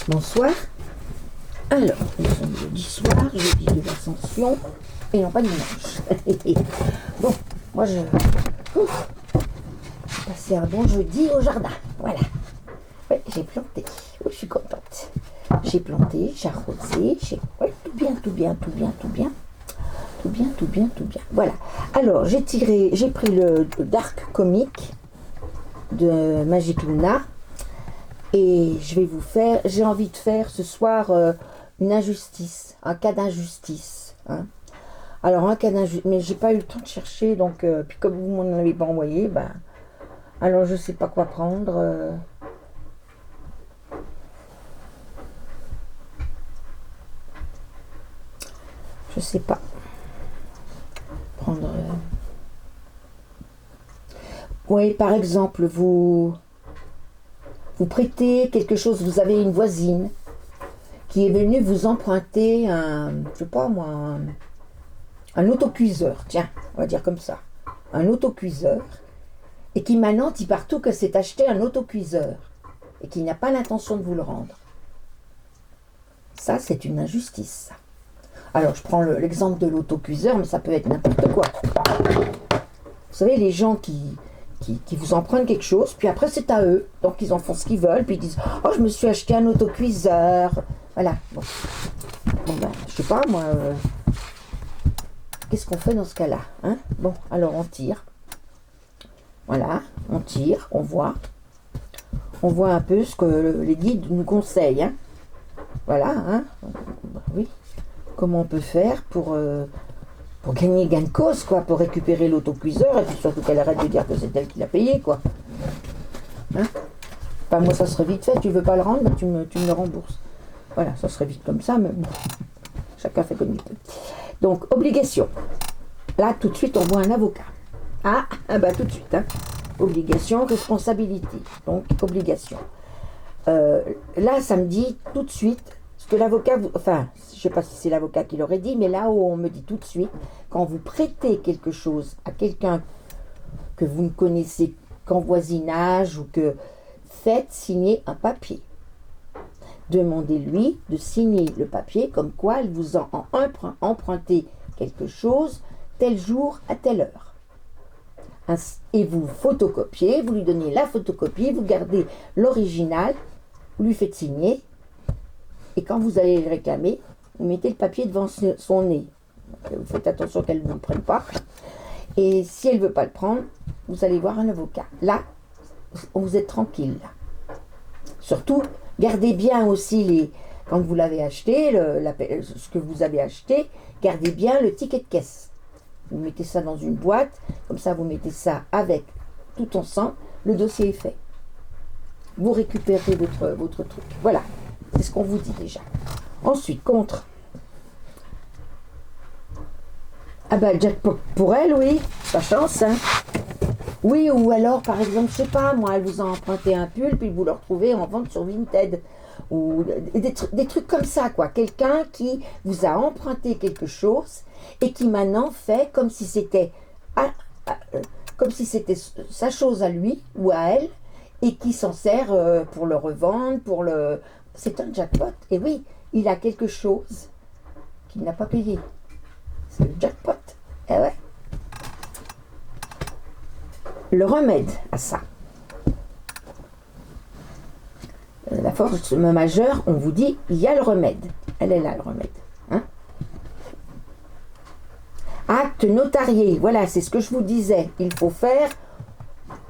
Bonsoir. Alors, nous sommes jeudi soir, jeudi de l'Ascension, et non pas dimanche. Bon, moi je vais passer un bon jeudi au jardin. Voilà. Oui, j'ai planté. Oui, je suis contente. J'ai planté, j'ai arrosé, oui, tout bien, tout bien, tout bien, tout bien. Tout bien, tout bien, tout bien. Voilà. Alors, j'ai pris le Dark Comic de Magic Luna. Et je vais vous faire, j'ai envie de faire ce soir une injustice, un cas d'injustice. Hein. Alors un cas d'injustice, mais j'ai pas eu le temps de chercher, donc puis comme vous m'en avez pas envoyé, ben alors je sais pas quoi prendre. Je sais pas. Prendre. Oui, par exemple, vous prêtez quelque chose, vous avez une voisine qui est venue vous emprunter je sais pas moi, un autocuiseur, tiens, on va dire comme ça, un autocuiseur, et qui maintenant dit partout que c'est acheté un autocuiseur, et qui n'a pas l'intention de vous le rendre. Ça, c'est une injustice, ça. Alors, je prends l'exemple de l'autocuiseur, mais ça peut être n'importe quoi. Vous savez, les gens qui vous empruntent quelque chose, puis après c'est à eux, donc ils en font ce qu'ils veulent, puis ils disent « Oh, je me suis acheté un autocuiseur », voilà. Bon ben, je sais pas, moi, qu'est-ce qu'on fait dans ce cas-là, hein? Bon, alors on tire, voilà, on tire, on voit un peu ce que les guides nous conseillent, hein? Voilà, hein? Oui, comment on peut faire pour gagner gain de cause, quoi, pour récupérer l'autocuiseur, et puis surtout qu'elle arrête de dire que c'est elle qui l'a payé, quoi. Hein? Enfin, moi, ça serait vite fait, tu veux pas le rendre, ben, tu me le rembourses. Voilà, ça serait vite comme ça, mais bon, chacun fait comme il peut. Donc, obligation. Là, tout de suite, on voit un avocat. Ah bah tout de suite, hein. Obligation, responsabilité. Donc, obligation. Là, ça me dit tout de suite, ce que l'avocat, enfin, je sais pas si c'est l'avocat qui l'aurait dit, mais là où on me dit tout de suite, quand vous prêtez quelque chose à quelqu'un que vous ne connaissez qu'en voisinage ou que faites signer un papier. Demandez-lui de signer le papier comme quoi il vous a emprunté quelque chose tel jour à telle heure. Et vous photocopiez, vous lui donnez la photocopie, vous gardez l'original, vous lui faites signer, et quand vous allez le réclamer, vous mettez le papier devant son nez. Vous faites attention qu'elle ne vous le prenne pas. Et si elle ne veut pas le prendre, vous allez voir un avocat. Là, vous êtes tranquille. Là. Surtout, gardez bien aussi quand vous l'avez acheté, ce que vous avez acheté, gardez bien le ticket de caisse. Vous mettez ça dans une boîte, comme ça vous mettez ça avec tout ensemble, le dossier est fait. Vous récupérez votre truc. Voilà, c'est ce qu'on vous dit déjà. Ensuite, contre. Ah bah jackpot pour elle, oui, pas chance, hein. Oui, ou alors, par exemple, je sais pas, moi, elle vous a emprunté un pull, puis vous le retrouvez en vente sur Vinted. Ou des trucs comme ça, quoi. Quelqu'un qui vous a emprunté quelque chose et qui maintenant fait comme si c'était sa chose à lui ou à elle et qui s'en sert pour le revendre, C'est un jackpot. Et oui, il a quelque chose qu'il n'a pas payé. C'est le jackpot. Eh ouais. Le remède à ça. La force majeure, on vous dit, il y a le remède. Elle est là, le remède. Hein? Acte notarié. Voilà, c'est ce que je vous disais. Il faut faire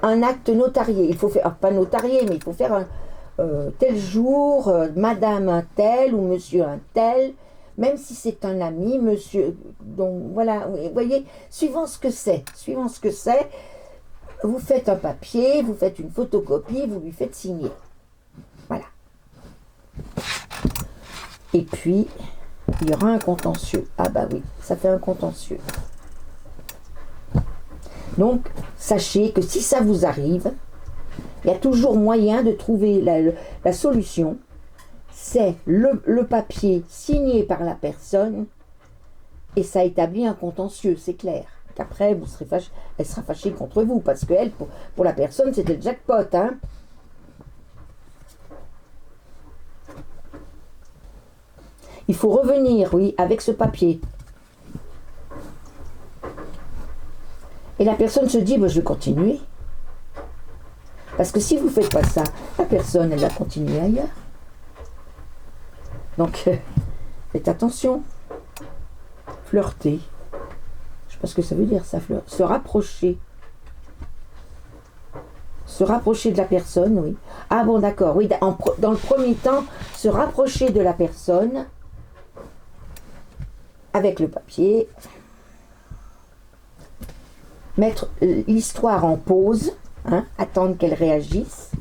un acte notarié. Il faut faire, pas notarié, mais il faut faire tel jour, madame un tel ou monsieur un tel, même si c'est un ami, monsieur. Donc voilà, vous voyez, suivant ce que c'est, vous faites un papier, vous faites une photocopie, vous lui faites signer. Voilà. Et puis, il y aura un contentieux. Ah bah oui, ça fait un contentieux. Donc, sachez que si ça vous arrive, il y a toujours moyen de trouver la solution. C'est le papier signé par la personne et ça établit un contentieux, c'est clair. Qu'après, elle sera fâchée contre vous parce que elle, pour la personne, c'était le jackpot. Hein. Il faut revenir, oui, avec ce papier. Et la personne se dit, je vais continuer. Parce que si vous ne faites pas ça, la personne, elle va continuer ailleurs. Donc, faites attention. Flirter. Je ne sais pas ce que ça veut dire, ça, se rapprocher. Se rapprocher de la personne, oui. Ah bon, d'accord, oui. Dans le premier temps, se rapprocher de la personne avec le papier. Mettre l'histoire en pause, hein, attendre qu'elle réagisse.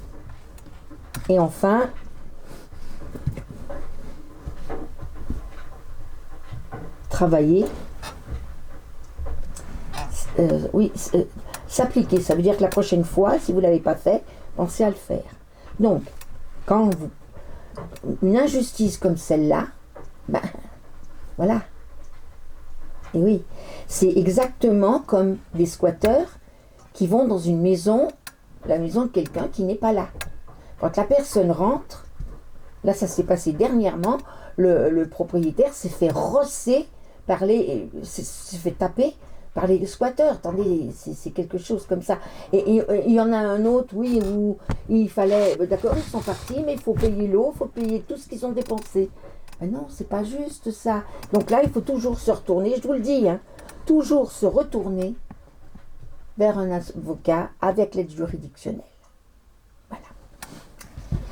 Et enfin, travailler. S'appliquer, ça veut dire que la prochaine fois, si vous ne l'avez pas fait, pensez à le faire. Donc, quand une injustice comme celle-là, voilà. Et oui, c'est exactement comme des squatteurs qui vont dans une maison, la maison de quelqu'un qui n'est pas là. Quand la personne rentre, là ça s'est passé dernièrement, le propriétaire s'est fait rosser s'est fait taper par les squatteurs. Attendez, c'est quelque chose comme ça. Et il y en a un autre, oui, où il fallait, d'accord, ils sont partis, mais il faut payer l'eau, il faut payer tout ce qu'ils ont dépensé. Mais non, c'est pas juste ça. Donc là, il faut toujours se retourner, je vous le dis, hein, toujours se retourner vers un avocat avec l'aide juridictionnelle. Voilà.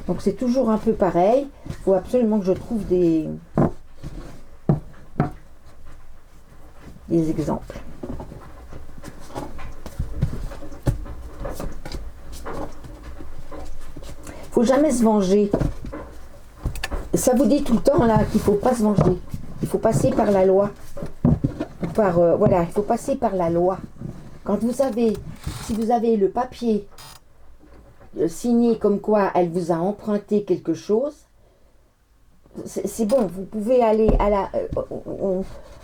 Donc c'est toujours un peu pareil. Il faut absolument que je trouve des exemples. Il faut jamais se venger. Ça vous dit tout le temps là qu'il ne faut pas se venger. Il faut passer par la loi. Voilà, il faut passer par la loi. Si vous avez le papier signé comme quoi elle vous a emprunté quelque chose, c'est bon, vous pouvez aller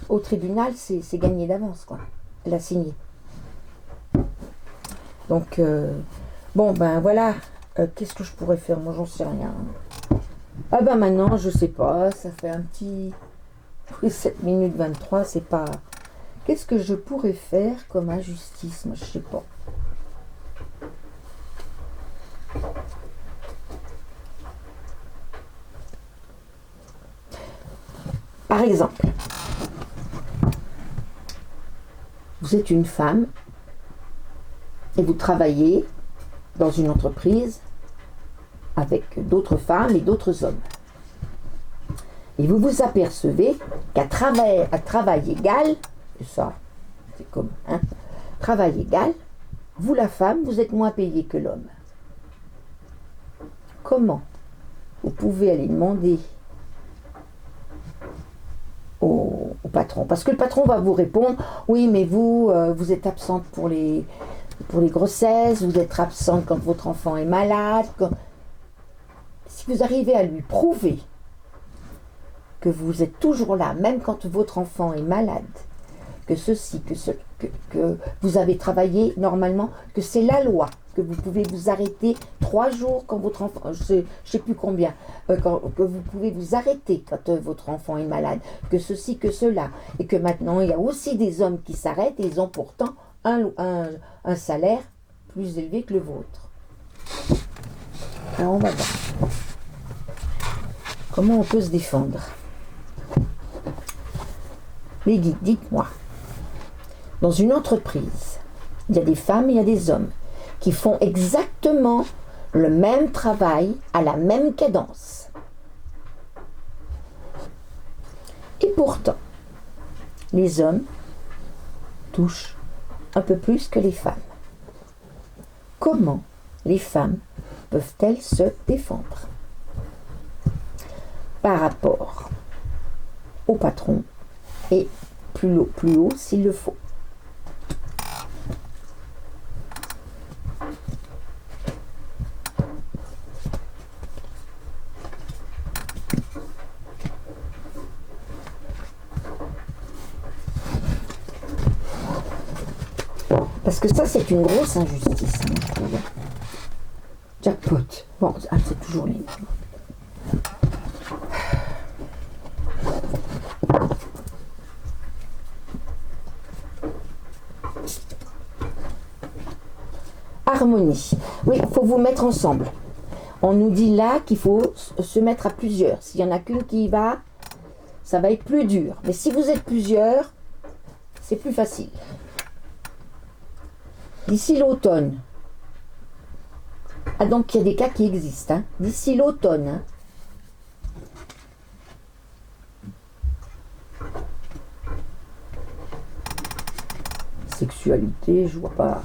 au tribunal, c'est gagné d'avance, quoi. Elle a signé. Donc, voilà. Qu'est-ce que je pourrais faire? Moi, j'en sais rien. Ah maintenant, je sais pas, ça fait un petit 7 minutes 23, c'est pas... Qu'est-ce que je pourrais faire comme injustice? Moi, je sais pas. Par exemple, vous êtes une femme et vous travaillez dans une entreprise avec d'autres femmes et d'autres hommes. Et vous vous apercevez qu'à travail égal, et ça, c'est comme, hein, travail égal, vous la femme, vous êtes moins payé que l'homme. Comment vous pouvez aller demander au patron? Parce que le patron va vous répondre, oui, mais vous êtes absente pour les grossesses, vous êtes absente quand votre enfant est malade. Si vous arrivez à lui prouver que vous êtes toujours là, même quand votre enfant est malade, que vous avez travaillé normalement, que c'est la loi, que vous pouvez vous arrêter 3 jours quand votre enfant, je sais plus combien, que vous pouvez vous arrêter quand votre enfant est malade, que ceci, que cela, et que maintenant il y a aussi des hommes qui s'arrêtent et ils ont pourtant un salaire plus élevé que le vôtre. Alors on va voir. Comment on peut se défendre? Les guides, dites-moi. Dans une entreprise, il y a des femmes et il y a des hommes qui font exactement le même travail à la même cadence. Et pourtant, les hommes touchent un peu plus que les femmes. Comment les femmes peuvent-elles se défendre par rapport au patron et plus haut s'il le faut? Parce que ça, c'est une grosse injustice, hein, je trouve. Jackpot. Bon, c'est toujours les mêmes. harmonie. Oui, il faut vous mettre ensemble. On nous dit là qu'il faut se mettre à plusieurs. S'il n'y en a qu'une qui y va, ça va être plus dur. Mais si vous êtes plusieurs, c'est plus facile. D'ici l'automne. Ah, donc il y a des cas qui existent. Hein. D'ici l'automne. Hein. Sexualité, je vois pas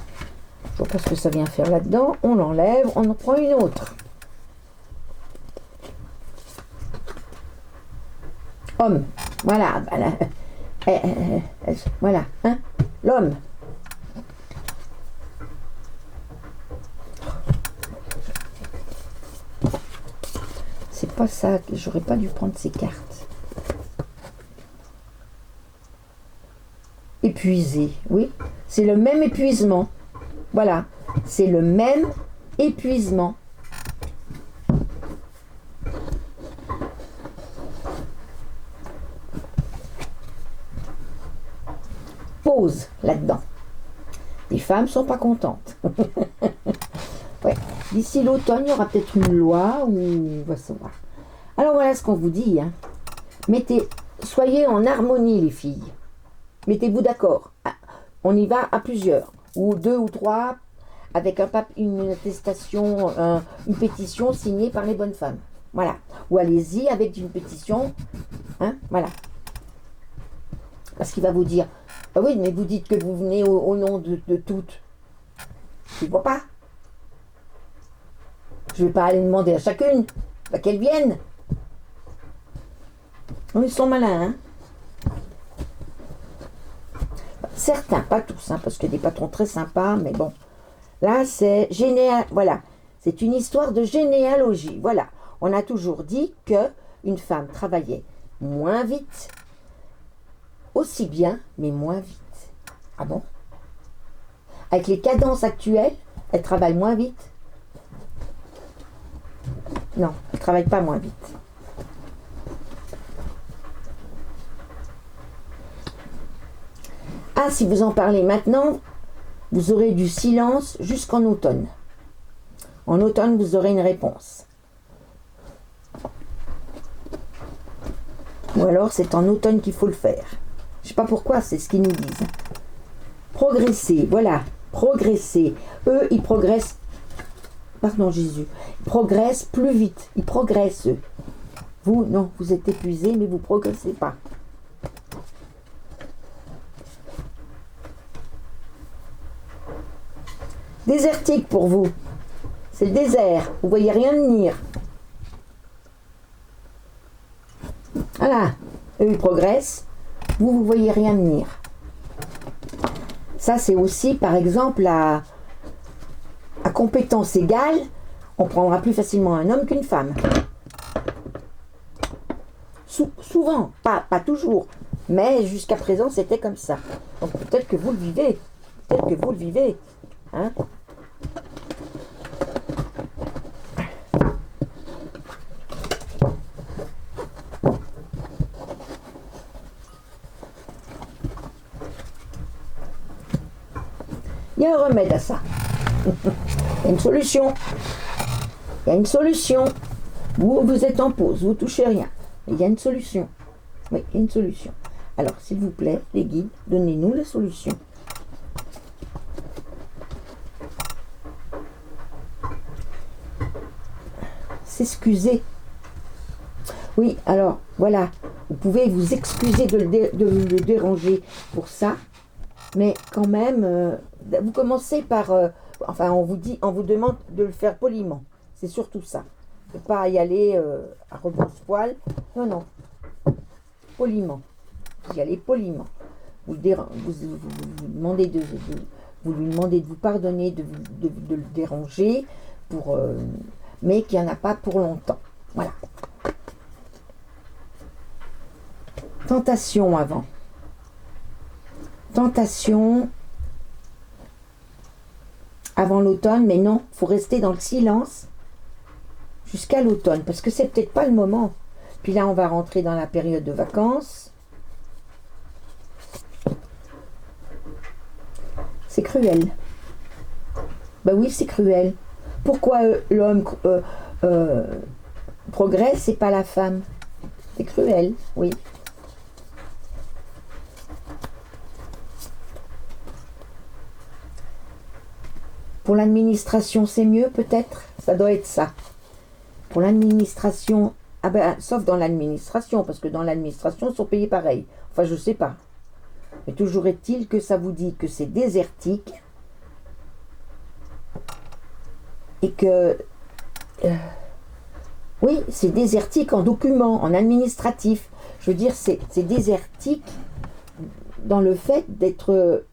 ce que ça vient faire là-dedans. On l'enlève, on en prend une autre. Homme, voilà, voilà, hein, l'homme. C'est pas ça, que j'aurais pas dû prendre ces cartes. Épuisé, oui, c'est le même épuisement. Voilà, c'est le même épuisement. Pause là-dedans. Les femmes sont pas contentes. Ouais. D'ici l'automne, il y aura peut-être une loi où on va savoir. Alors voilà ce qu'on vous dit. Hein. Soyez en harmonie les filles. Mettez-vous d'accord. On y va à plusieurs, ou 2 ou 3, avec une attestation, une pétition signée par les bonnes femmes. Voilà. Ou allez-y avec une pétition. Hein, voilà. Parce qu'il va vous dire, ah oui, mais vous dites que vous venez au nom de toutes. Je ne vois pas. Je ne vais pas aller demander à chacune qu'elles viennent. Ils sont malins, hein. Certains, pas tous, hein, parce qu'il y a des patrons très sympas, mais bon. Là, c'est voilà. C'est une histoire de généalogie. Voilà. On a toujours dit qu'une femme travaillait moins vite, aussi bien, mais moins vite. Ah bon? Avec les cadences actuelles, elle travaille moins vite? Non, elle ne travaille pas moins vite. Ah, si vous en parlez maintenant, vous aurez du silence jusqu'en automne. En automne, vous aurez une réponse. Ou alors, c'est en automne qu'il faut le faire. Je ne sais pas pourquoi, c'est ce qu'ils nous disent. Progresser, voilà, progresser. Eux, ils progressent, pardon Jésus, ils progressent plus vite. Ils progressent, eux. Vous, non, vous êtes épuisés, mais vous ne progressez pas. Désertique pour vous. C'est le désert. Vous voyez rien venir. Voilà. Eux, ils progressent. Vous, vous voyez rien venir. Ça, c'est aussi, par exemple, à compétence égale, on prendra plus facilement un homme qu'une femme. Souvent, pas toujours. Mais jusqu'à présent, c'était comme ça. Donc peut-être que vous le vivez. Peut-être que vous le vivez. Hein? Il y a un remède à ça. Il y a une solution. Il y a une solution. Vous êtes en pause, vous ne touchez rien. Il y a une solution. Oui, il y a une solution. Alors, s'il vous plaît, les guides, donnez-nous la solution. S'excuser. Oui, alors, voilà. Vous pouvez vous excuser de le déranger pour ça. Mais quand même, vous commencez par... enfin, on vous demande de le faire poliment. C'est surtout ça. Ne pas y aller à rebrousse-poil. Non, non. Poliment. Y aller poliment. Vous lui demandez de vous pardonner, de le déranger, mais qu'il n'y en a pas pour longtemps. Voilà. Tentation avant. Tentation avant l'automne, mais non, il faut rester dans le silence jusqu'à l'automne, parce que c'est peut-être pas le moment. Puis là, on va rentrer dans la période de vacances. C'est cruel. Ben oui, c'est cruel. Pourquoi l'homme progresse et pas la femme? C'est cruel, oui. Pour l'administration, c'est mieux peut-être? Ça doit être ça. Pour l'administration, ah ben, sauf dans l'administration, parce que dans l'administration, ils sont payés pareil. Enfin, je sais pas. Mais toujours est-il que ça vous dit que c'est désertique et que... oui, c'est désertique en document, en administratif. Je veux dire, c'est désertique dans le fait d'être...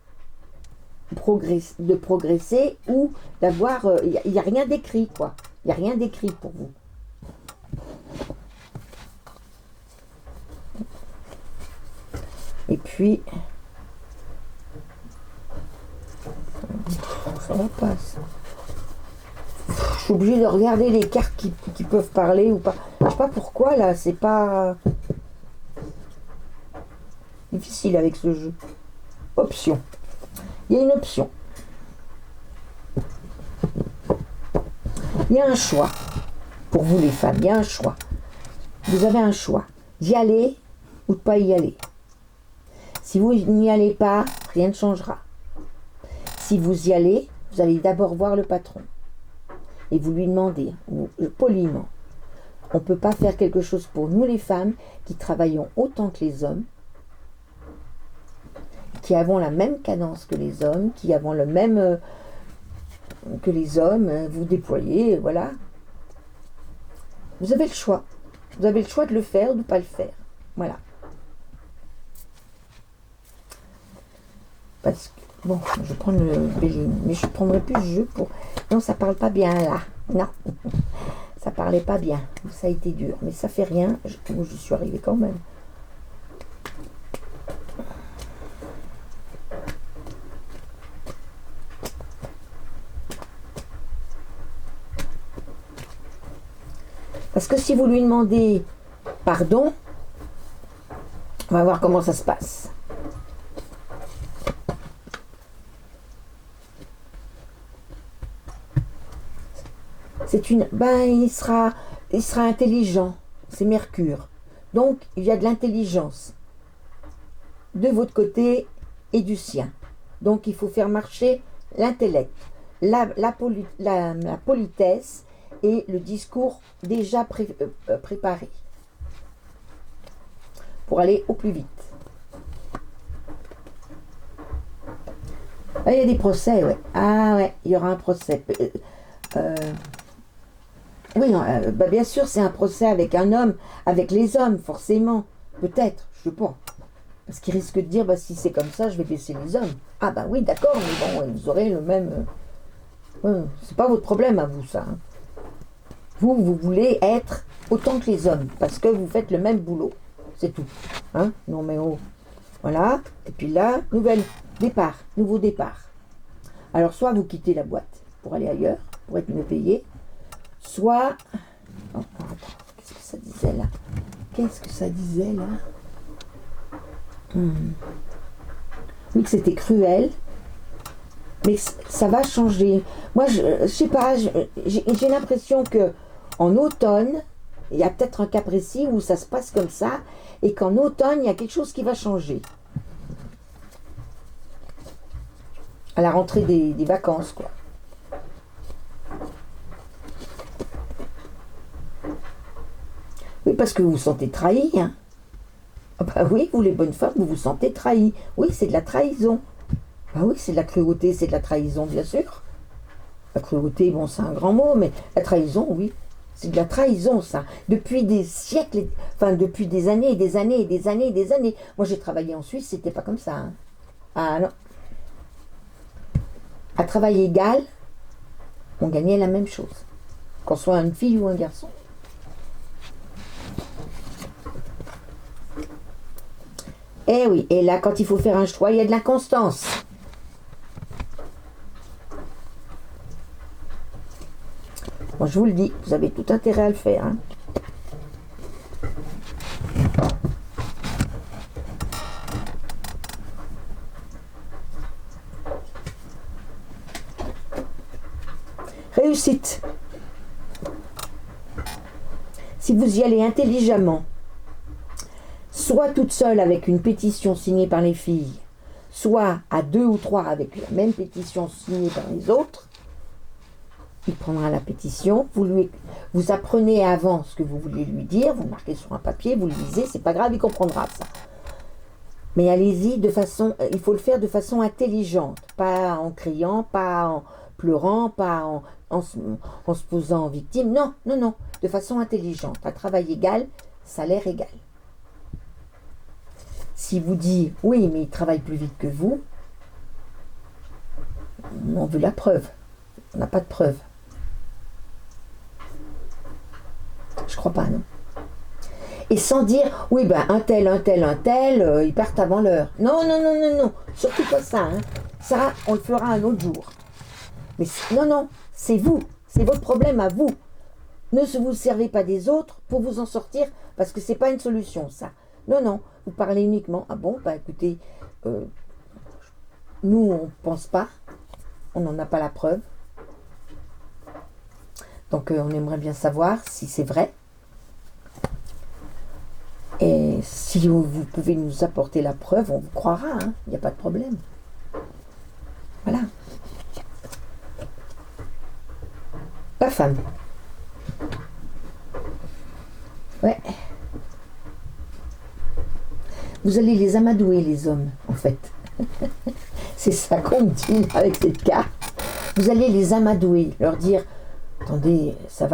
de progresser ou d'avoir... Il n'y a rien d'écrit, quoi. Il n'y a rien d'écrit pour vous. Et puis... ça va pas, ça. Je suis obligée de regarder les cartes qui peuvent parler ou pas. Je sais pas pourquoi, là, c'est pas... difficile avec ce jeu. Option. Il y a une option. Il y a un choix. Pour vous les femmes, il y a un choix. Vous avez un choix. D'y aller ou de pas y aller. Si vous n'y allez pas, rien ne changera. Si vous y allez, vous allez d'abord voir le patron. Et vous lui demandez, poliment, on ne peut pas faire quelque chose pour nous les femmes qui travaillons autant que les hommes, qui avons la même cadence que les hommes, qui avons le même que les hommes, vous déployez, voilà. Vous avez le choix. Vous avez le choix de le faire ou de ne pas le faire. Voilà. Parce que, bon, je prends le Béline, mais je ne prendrai plus le jeu pour... Non, ça parle pas bien là. Non, ça parlait pas bien. Ça a été dur, mais ça fait rien. Je suis arrivée quand même. Parce que si vous lui demandez pardon, on va voir comment ça se passe. Il sera intelligent, c'est Mercure. Donc, il y a de l'intelligence de votre côté et du sien. Donc, il faut faire marcher l'intellect, la politesse et le discours déjà préparé pour aller au plus vite. Ah, il y a des procès, ouais. Ah ouais, il y aura un procès. Oui, bien sûr, c'est un procès avec un homme, avec les hommes, forcément. Peut-être, je sais pas. Parce qu'il risque de dire, si c'est comme ça, je vais baisser les hommes. Ah oui, d'accord, mais bon, vous aurez le même... c'est pas votre problème à vous, ça. Hein. Vous voulez être autant que les hommes, parce que vous faites le même boulot. C'est tout. Hein? Non mais oh. Voilà. Et puis là, nouveau départ. Alors, soit vous quittez la boîte pour aller ailleurs, pour être mieux payé, soit... Oh, attends, qu'est-ce que ça disait là? Oui, que c'était cruel, mais ça va changer. Moi, je sais pas, j'ai l'impression que en automne, il y a peut-être un cas précis où ça se passe comme ça, et qu'en automne, il y a quelque chose qui va changer. À la rentrée des vacances, quoi. Oui, parce que vous vous sentez trahi, hein. Ah oui, vous les bonnes femmes, vous vous sentez trahi. Oui, c'est de la trahison. Oui, c'est de la cruauté, c'est de la trahison, bien sûr. La cruauté, bon, c'est un grand mot, mais la trahison, oui. C'est de la trahison, ça. Depuis des siècles, depuis des années et des années et des années et des années. Moi, j'ai travaillé en Suisse, c'était pas comme ça. Hein. Ah non. À travail égal, on gagnait la même chose. Qu'on soit une fille ou un garçon. Eh oui, et là, quand il faut faire un choix, il y a de l'inconstance. Moi, je vous le dis, vous avez tout intérêt à le faire. Hein. réussite. Si vous y allez intelligemment, soit toute seule avec une pétition signée par les filles, soit à 2 ou 3 avec la même pétition signée par les autres, il prendra la pétition, vous apprenez avant ce que vous voulez lui dire, vous marquez sur un papier, vous le lisez, c'est pas grave, il comprendra ça. Mais allez-y il faut le faire de façon intelligente, pas en criant, pas en pleurant, pas en se posant en victime, non, de façon intelligente, à travail égal, salaire égal. Si vous dites, oui, mais il travaille plus vite que vous, on veut la preuve. On n'a pas de preuve. Je crois pas, non. Et sans dire, oui, ben, un tel, ils partent avant l'heure. Non. Surtout pas ça, hein. Ça, on le fera un autre jour. Mais non, c'est vous. C'est votre problème à vous. Ne vous servez pas des autres pour vous en sortir, parce que c'est pas une solution, ça. Non, vous parlez uniquement. Ah bon, bah écoutez, nous on pense pas, on n'en a pas la preuve. Donc on aimerait bien savoir si c'est vrai. Et si vous pouvez nous apporter la preuve, on vous croira, hein, il n'y a pas de problème. Voilà. La femme. Ouais. Vous allez les amadouer, les hommes, en fait. C'est ça qu'on dit avec cette carte. Vous allez les amadouer, leur dire, attendez, ça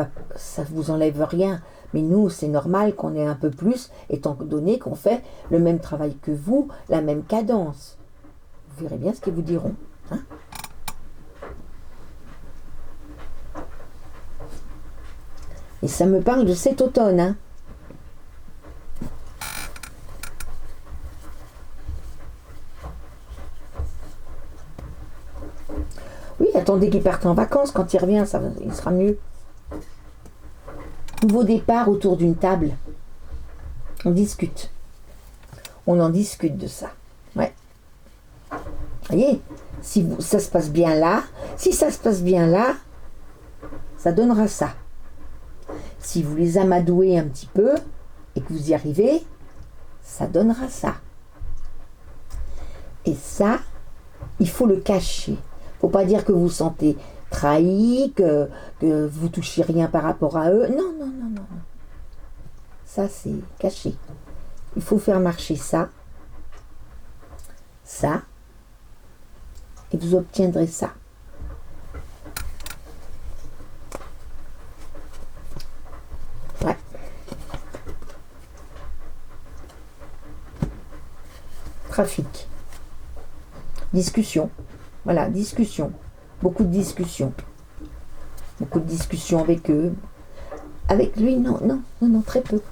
vous enlève rien, mais nous, c'est normal qu'on ait un peu plus, étant donné qu'on fait le même travail que vous, la même cadence. Vous verrez bien ce qu'ils vous diront. Hein? Et ça me parle de cet automne, hein. Oui, attendez qu'il parte en vacances. Quand il revient, il sera mieux. Nouveau départ autour d'une table. On discute. On en discute de ça. Ouais. Voyez, si ça se passe bien là, ça donnera ça. Si vous les amadouez un petit peu et que vous y arrivez, ça donnera ça. Et ça, il faut le cacher. Faut pas dire que vous vous sentez trahi, que vous touchez rien par rapport à eux. Non. Ça, c'est caché. Il faut faire marcher ça, et vous obtiendrez ça. Ouais. Trafic. Discussion. Voilà, discussion. Beaucoup de discussions. Beaucoup de discussions avec eux. Avec lui, non, très peu.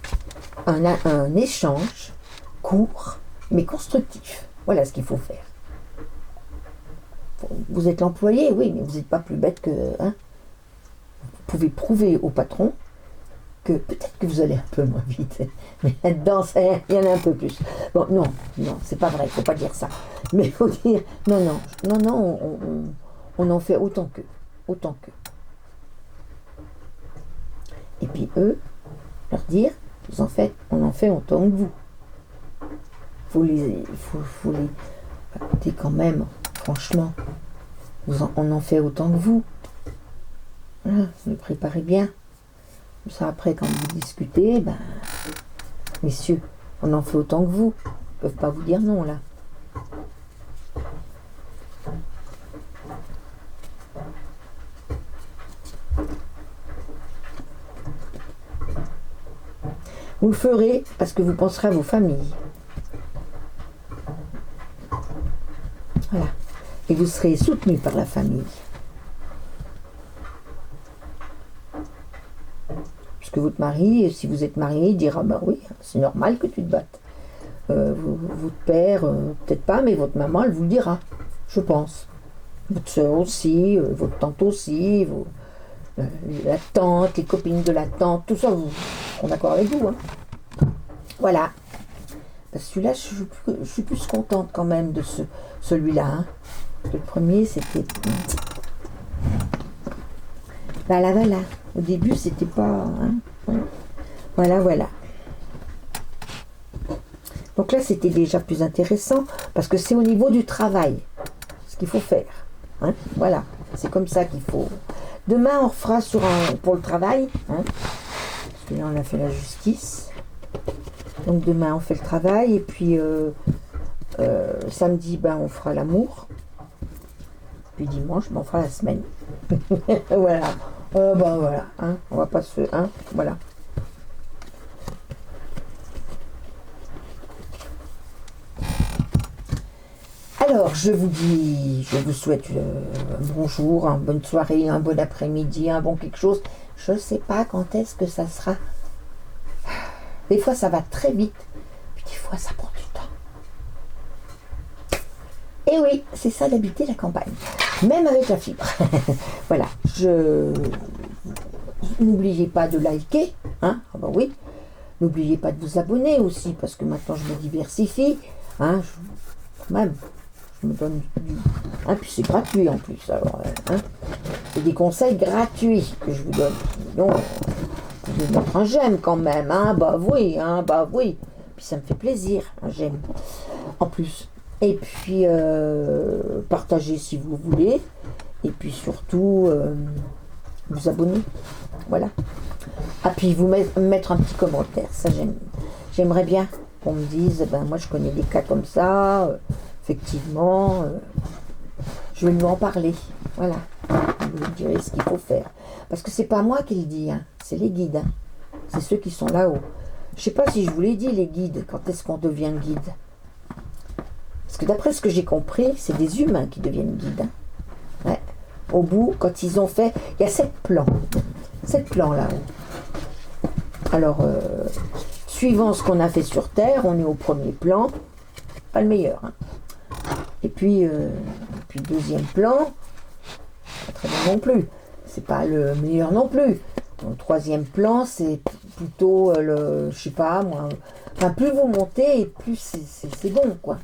Un échange court, mais constructif. Voilà ce qu'il faut faire. Vous êtes l'employé, oui, mais vous n'êtes pas plus bête que... Hein, vous pouvez prouver au patron que peut-être que vous allez un peu moins vite. Mais là-dedans, il y en a un peu plus. Bon, non, c'est pas vrai, il ne faut pas dire ça. Mais il faut dire, non, on en fait autant qu'eux. Et puis eux, leur dire, on en fait autant que vous. Faut les... Écoutez, quand même, franchement, on en fait autant que vous. Voilà, vous le préparez bien. Comme ça, après, quand vous discutez, messieurs, on en fait autant que vous. Ils ne peuvent pas vous dire non, là. Vous le ferez parce que vous penserez à vos familles. Voilà. Et vous serez soutenu par la famille. Puisque votre mari, si vous êtes marié, il dira, oui, c'est normal que tu te battes. Votre père, peut-être pas, mais votre maman, elle vous le dira, je pense. Votre soeur aussi, votre tante aussi, la tante, les copines de la tante, tout ça, vous seront d'accord avec vous. Hein. Voilà. Celui-là, je suis plus contente quand même de celui-là. Hein. Le premier, c'était... Voilà, voilà. Au début, c'était pas... hein, voilà, voilà. Donc là, c'était déjà plus intéressant parce que c'est au niveau du travail, ce qu'il faut faire. Hein, voilà, c'est comme ça qu'il faut. Demain, on refera pour le travail. Hein, parce que là, on a fait la justice. Donc demain, on fait le travail. Et puis samedi, ben, on fera l'amour. Puis dimanche, ben, on fera la semaine. Voilà. Ben voilà. Hein, on va pas se... Hein, voilà. Alors, je vous souhaite un bonjour, une bonne soirée, un bon après-midi, un bon quelque chose. Je ne sais pas quand est-ce que ça sera. Des fois, ça va très vite, puis des fois, ça prend du temps. Et oui, c'est ça d'habiter la campagne, même avec la fibre. Voilà, n'oubliez pas de liker, hein, ah bah oui. N'oubliez pas de vous abonner aussi, parce que maintenant, je me diversifie, hein, quand même. Je me donne du... Hein, puis c'est gratuit en plus. Alors, hein, c'est des conseils gratuits que je vous donne. Donc, vous pouvez mettre un j'aime quand même. Hein, bah oui, hein, bah oui. Puis ça me fait plaisir, un j'aime. En plus. Et puis, partagez si vous voulez. Et puis surtout, vous abonner. Voilà. Ah, puis vous mettre un petit commentaire. Ça, j'aimerais bien qu'on me dise, ben moi je connais des cas comme ça. Effectivement, je vais lui en parler. Voilà. Vous me direz ce qu'il faut faire. Parce que c'est pas moi qui le dis, hein. C'est les guides. Hein. C'est ceux qui sont là-haut. Je sais pas si je vous l'ai dit, les guides, quand est-ce qu'on devient guide. Parce que d'après ce que j'ai compris, c'est des humains qui deviennent guides. Hein. Ouais. Au bout, quand ils ont fait... Il y a 7 plans. 7 plans là-haut. Alors, suivant ce qu'on a fait sur Terre, on est au premier plan. Pas le meilleur. Hein. Et puis deuxième plan, pas très bon non plus. C'est pas le meilleur non plus. Le troisième plan, c'est plutôt je sais pas moi. Enfin, plus vous montez, plus c'est bon quoi.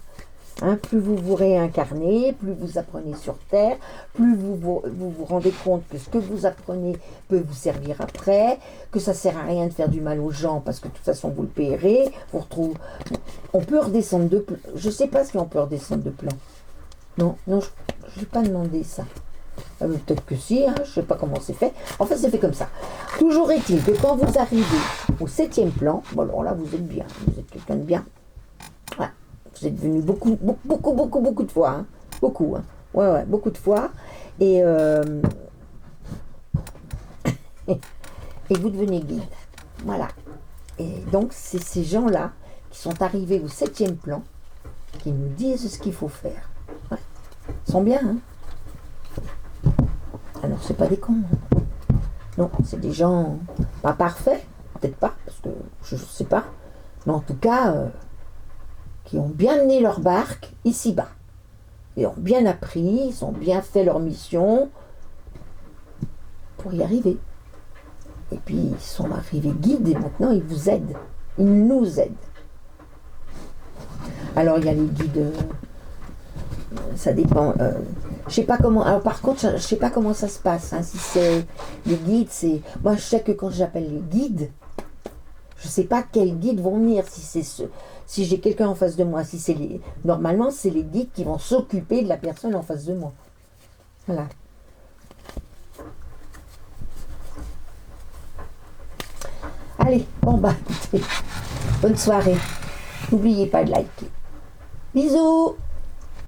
Hein, plus vous vous réincarnez, plus vous apprenez sur Terre, plus vous rendez compte que ce que vous apprenez peut vous servir après, que ça sert à rien de faire du mal aux gens parce que de toute façon vous le payerez. Vous retrouvez. On peut redescendre de plan. Je sais pas si on peut redescendre de plan. Non, je n'ai pas demandé ça. Peut-être que si, hein, je ne sais pas comment c'est fait. Enfin, c'est fait comme ça. Toujours est-il que quand vous arrivez au 7e plan, bon alors là, vous êtes bien. Vous êtes quelqu'un de bien. Ouais. Vous êtes venu beaucoup de fois. Hein. Beaucoup. Hein. Ouais, beaucoup de fois. Et, et vous devenez guide. Voilà. Et donc, c'est ces gens-là qui sont arrivés au 7e plan qui nous disent ce qu'il faut faire. Ouais. Ils sont bien, hein. Alors, c'est pas des cons. Hein. Non, c'est des gens pas parfaits, peut-être pas, parce que je ne sais pas, mais en tout cas, qui ont bien mené leur barque ici-bas. Ils ont bien appris, ils ont bien fait leur mission pour y arriver. Et puis, ils sont arrivés guides et maintenant, ils vous aident. Ils nous aident. Alors, il y a les guides... ça dépend. Je sais pas comment. Alors par contre, je sais pas comment ça se passe. Hein, si c'est les guides, c'est. Moi, je sais que quand j'appelle les guides, je sais pas quels guides vont venir. Si j'ai quelqu'un en face de moi, si c'est les. Normalement, c'est les guides qui vont s'occuper de la personne en face de moi. Voilà. Allez, bon bah, écoutez, bonne soirée. N'oubliez pas de liker. Bisous.